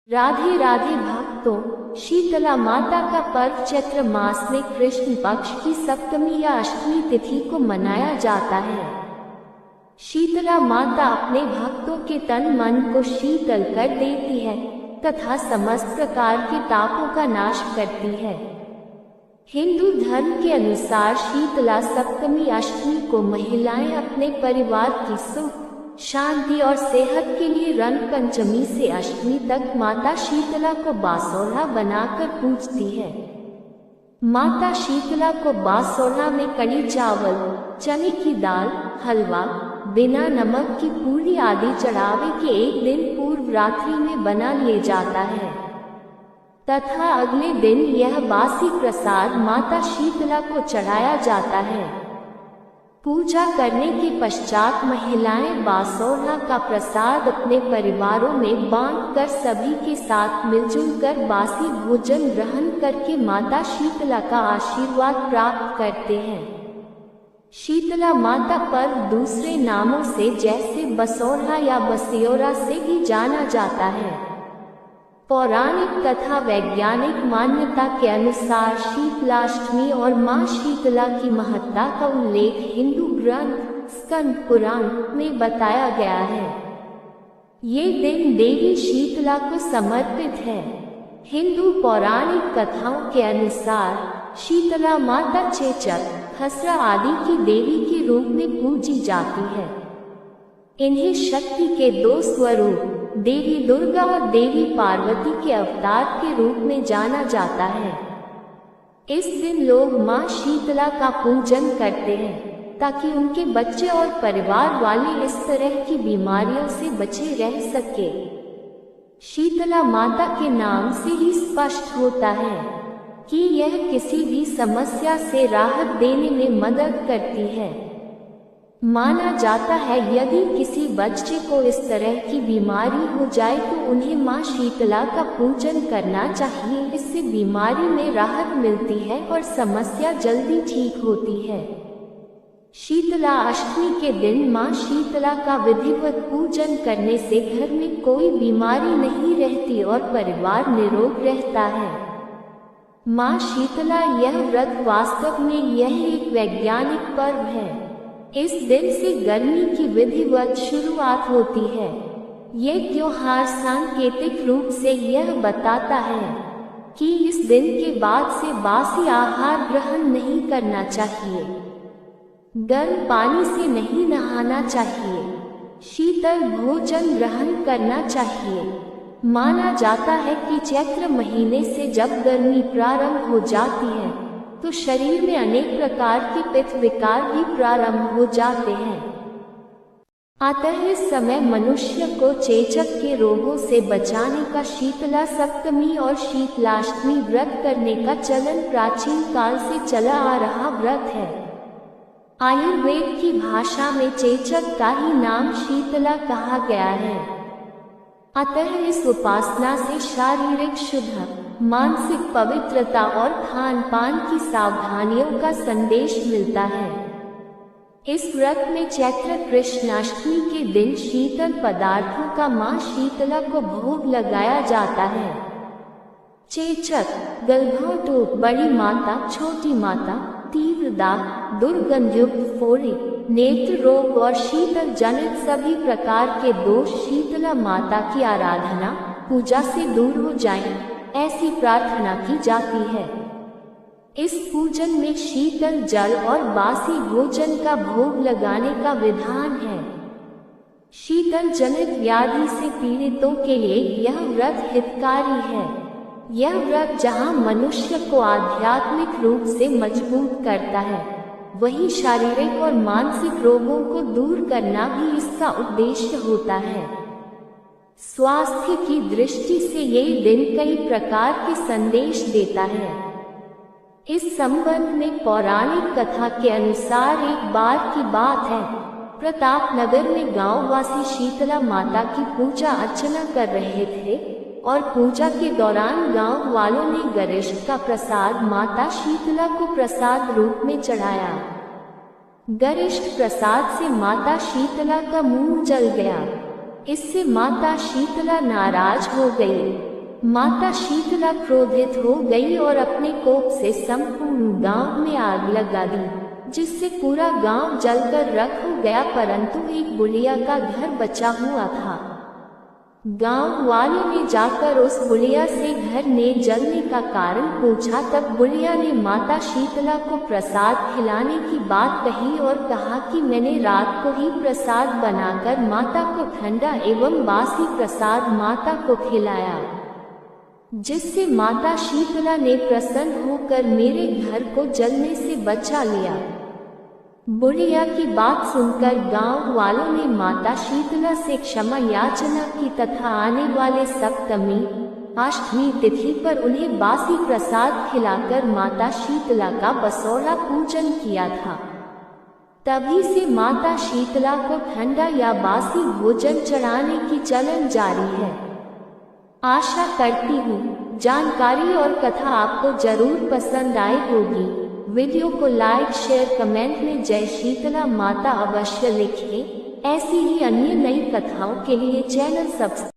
राधे राधे भक्तों, शीतला माता का पर्व चैत्र मास में कृष्ण पक्ष की सप्तमी या अष्टमी तिथि को मनाया जाता है। शीतला माता अपने भक्तों के तन मन को शीतल कर देती है तथा समस्त प्रकार के तापों का नाश करती है। हिंदू धर्म के अनुसार शीतला सप्तमी अष्टमी को महिलाएं अपने परिवार की सुख शांति और सेहत के लिए रंग पंचमी से अष्टमी तक माता शीतला को बासोड़ा बनाकर पूजती है। माता शीतला को बासोड़ा में कड़ी चावल, चने की दाल, हलवा, बिना नमक की पूरी आदि चढ़ावे के एक दिन पूर्व रात्रि में बना ले जाता है तथा अगले दिन यह बासी प्रसाद माता शीतला को चढ़ाया जाता है। पूजा करने के पश्चात महिलाएं बासोड़ा का प्रसाद अपने परिवारों में बांटकर सभी के साथ मिलजुल कर बासी भोजन ग्रहण करके माता शीतला का आशीर्वाद प्राप्त करते हैं। शीतला माता पर्व दूसरे नामों से जैसे बसोड़ा या बसियोरा से भी जाना जाता है। पौराणिक तथा वैज्ञानिक मान्यता के अनुसार शीतलाष्टमी और मां शीतला की महत्ता का उल्लेख हिंदू ग्रंथ स्कंद पुराण में बताया गया है। ये दिन देवी शीतला को समर्पित है। हिंदू पौराणिक कथाओं के अनुसार शीतला माता चेचक, खसरा आदि की देवी के रूप में पूजी जाती है। इन्हें शक्ति के दो स्वरूप देवी दुर्गा और देवी पार्वती के अवतार के रूप में जाना जाता है। इस दिन लोग मां शीतला का पूजन करते हैं ताकि उनके बच्चे और परिवार वाले इस तरह की बीमारियों से बचे रह सके। शीतला माता के नाम से ही स्पष्ट होता है कि यह किसी भी समस्या से राहत देने में मदद करती है। माना जाता है यदि किसी बच्चे को इस तरह की बीमारी हो जाए तो उन्हें मां शीतला का पूजन करना चाहिए। इससे बीमारी में राहत मिलती है और समस्या जल्दी ठीक होती है। शीतला अष्टमी के दिन मां शीतला का विधिवत पूजन करने से घर में कोई बीमारी नहीं रहती और परिवार निरोग रहता है। मां शीतला यह व्रत वास्तव में यह एक वैज्ञानिक पर्व है। इस दिन से गर्मी की विधिवत शुरुआत होती है। यह त्योहार सांकेतिक रूप से यह बताता है कि इस दिन के बाद से बासी आहार ग्रहण नहीं करना चाहिए, गर्म पानी से नहीं नहाना चाहिए, शीतल भोजन ग्रहण करना चाहिए। माना जाता है कि चैत्र महीने से जब गर्मी प्रारंभ हो जाती है तो शरीर में अनेक प्रकार के पित्त विकार भी प्रारंभ हो जाते हैं। अतः इस समय मनुष्य को चेचक के रोगों से बचाने का शीतला सप्तमी और शीतलाष्टमी व्रत करने का चलन प्राचीन काल से चला आ रहा व्रत है। आयुर्वेद की भाषा में चेचक का ही नाम शीतला कहा गया है। अतः इस उपासना से शारीरिक शुद्ध, मानसिक पवित्रता और खान पान की सावधानियों का संदेश मिलता है। इस व्रत में चैत्र कृष्णाष्टमी के दिन शीतल पदार्थों का मां शीतला को भोग लगाया जाता है। चेचक, गलघोटूत, बड़ी माता, छोटी माता, तीव्र दाग, दुर्गंधयुक्त फोड़े, नेत्र रोग और शीतल जनित सभी प्रकार के दोष शीतला माता की आराधना पूजा से दूर हो जाएं, ऐसी प्रार्थना की जाती है। इस पूजन में शीतल जल और बासी भोजन का भोग लगाने का विधान है। शीतल जनित व्याधि से पीड़ितों के लिए यह व्रत हितकारी है। यह व्रत जहां मनुष्य को आध्यात्मिक रूप से मजबूत करता है, वहीं शारीरिक और मानसिक रोगों को दूर करना भी इसका उद्देश्य होता है। स्वास्थ्य की दृष्टि से ये दिन कई प्रकार के संदेश देता है। इस संबंध में पौराणिक कथा के अनुसार एक बार की बात है, प्रतापनगर में गांववासी शीतला माता की पूजा अर्चना कर रहे थे और पूजा के दौरान गांव वालों ने गरिष्ठ का प्रसाद माता शीतला को प्रसाद रूप में चढ़ाया। गरिष्ठ प्रसाद से माता शीतला का मुंह जल गया। इससे माता शीतला नाराज हो गई। माता शीतला क्रोधित हो गई और अपने कोप से संपूर्ण गांव में आग लगा दी, जिससे पूरा गांव जलकर राख हो गया, परंतु एक बुढ़िया का घर बचा हुआ था। गांव वालों ने जाकर उस बुढ़िया से घर ने जलने का कारण पूछा। तब बुढ़िया ने माता शीतला को प्रसाद खिलाने की बात कही और कहा कि मैंने रात को ही प्रसाद बनाकर माता को ठंडा एवं बासी प्रसाद माता को खिलाया, जिससे माता शीतला ने प्रसन्न होकर मेरे घर को जलने से बचा लिया। बुढ़िया की बात सुनकर गांव वालों ने माता शीतला से क्षमा याचना की तथा आने वाले सप्तमी अष्टमी तिथि पर उन्हें बासी प्रसाद खिलाकर माता शीतला का बसौरा पूजन किया था। तभी से माता शीतला को ठंडा या बासी भोजन चढ़ाने की चलन जारी है। आशा करती हूँ जानकारी और कथा आपको जरूर पसंद आई होगी। वीडियो को लाइक शेयर कमेंट में जय शीतला माता अवश्य लिखें। ऐसी ही अन्य नई कथाओं के लिए चैनल सब्सक्राइब